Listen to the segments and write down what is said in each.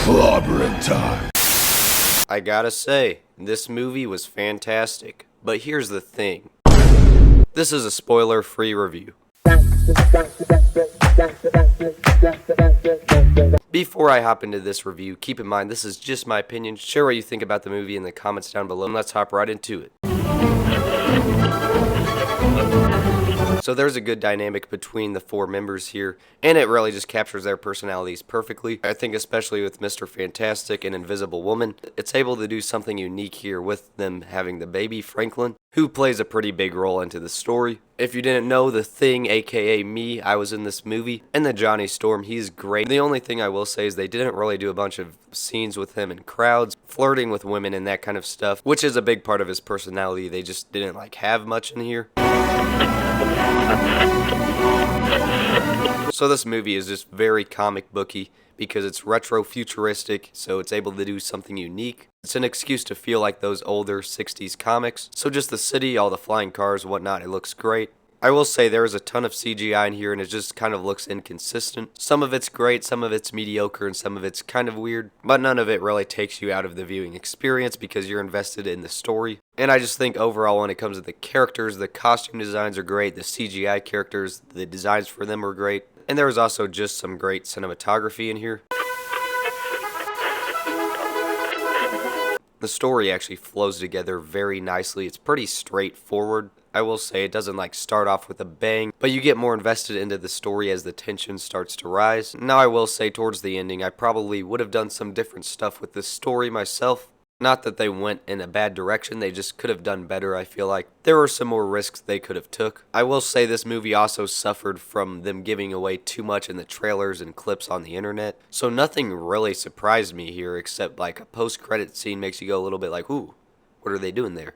Clobbering time. I gotta say, this movie was fantastic. But here's the thing. This is a spoiler-free review. Before I hop into this review, keep in mind this is just my opinion. Share what you think about the movie in the comments down below, and let's hop right into it. So there's a good dynamic between the four members here, and it really just captures their personalities perfectly. I think especially with Mr. Fantastic and Invisible Woman, it's able to do something unique here with them having the baby, Franklin, who plays a pretty big role into the story. If you didn't know, the Thing, aka me, I was in this movie, and the Johnny Storm, he's great. The only thing I will say is they didn't really do a bunch of scenes with him in crowds, flirting with women and that kind of stuff, which is a big part of his personality. They just didn't have much in here. So this movie is just very comic booky because it's retro futuristic, so it's able to do something unique. It's an excuse to feel like those older 60s comics. So just the city, all the flying cars, whatnot, it looks great. I will say there is a ton of CGI in here and it just kind of looks inconsistent. Some of it's great, some of it's mediocre, and some of it's kind of weird. But none of it really takes you out of the viewing experience because you're invested in the story. And I just think overall when it comes to the characters, the costume designs are great, the CGI characters, the designs for them are great. And there was also just some great cinematography in here. The story actually flows together very nicely. It's pretty straightforward. I will say it doesn't start off with a bang, but you get more invested into the story as the tension starts to rise. Now I will say towards the ending, I probably would have done some different stuff with this story myself. Not that they went in a bad direction, they just could have done better, I feel like. There were some more risks they could have took. I will say this movie also suffered from them giving away too much in the trailers and clips on the internet. So nothing really surprised me here except a post-credit scene makes you go a little bit like, ooh, what are they doing there?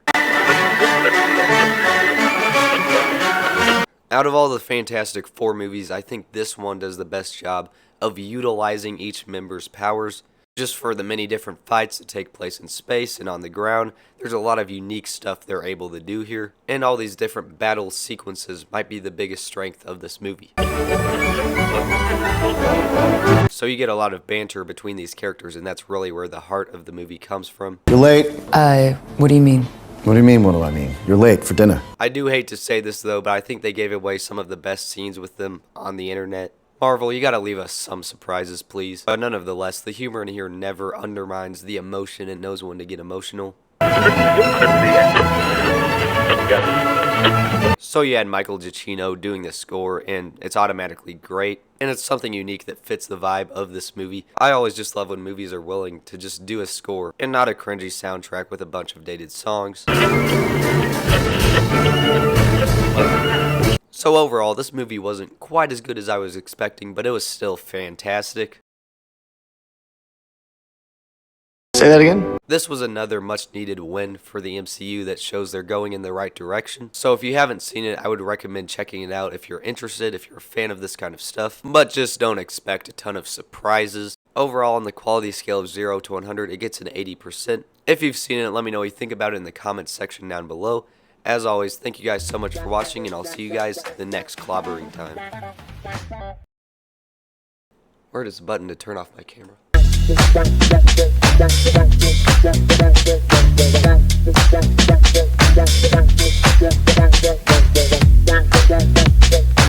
Out of all the Fantastic Four movies, I think this one does the best job of utilizing each member's powers. Just for the many different fights that take place in space and on the ground, there's a lot of unique stuff they're able to do here, and all these different battle sequences might be the biggest strength of this movie. So you get a lot of banter between these characters, and that's really where the heart of the movie comes from. You're late. What do you mean? What do you mean, what do I mean? You're late for dinner. I do hate to say this though, but I think they gave away some of the best scenes with them on the internet. Marvel, you gotta leave us some surprises, please. But none of the less, the humor in here never undermines the emotion and knows when to get emotional. So you had Michael Giacchino doing the score, and it's automatically great. And it's something unique that fits the vibe of this movie. I always just love when movies are willing to just do a score, and not a cringy soundtrack with a bunch of dated songs. So overall, this movie wasn't quite as good as I was expecting, but it was still fantastic. Say that again? This was another much needed win for the MCU that shows they're going in the right direction. So if you haven't seen it, I would recommend checking it out if you're interested, if you're a fan of this kind of stuff. But just don't expect a ton of surprises. Overall, on the quality scale of 0 to 100, it gets an 80%. If you've seen it, let me know what you think about it in the comments section down below. As always, thank you guys so much for watching, and I'll see you guys the next clobbering time. Where is the button to turn off my camera?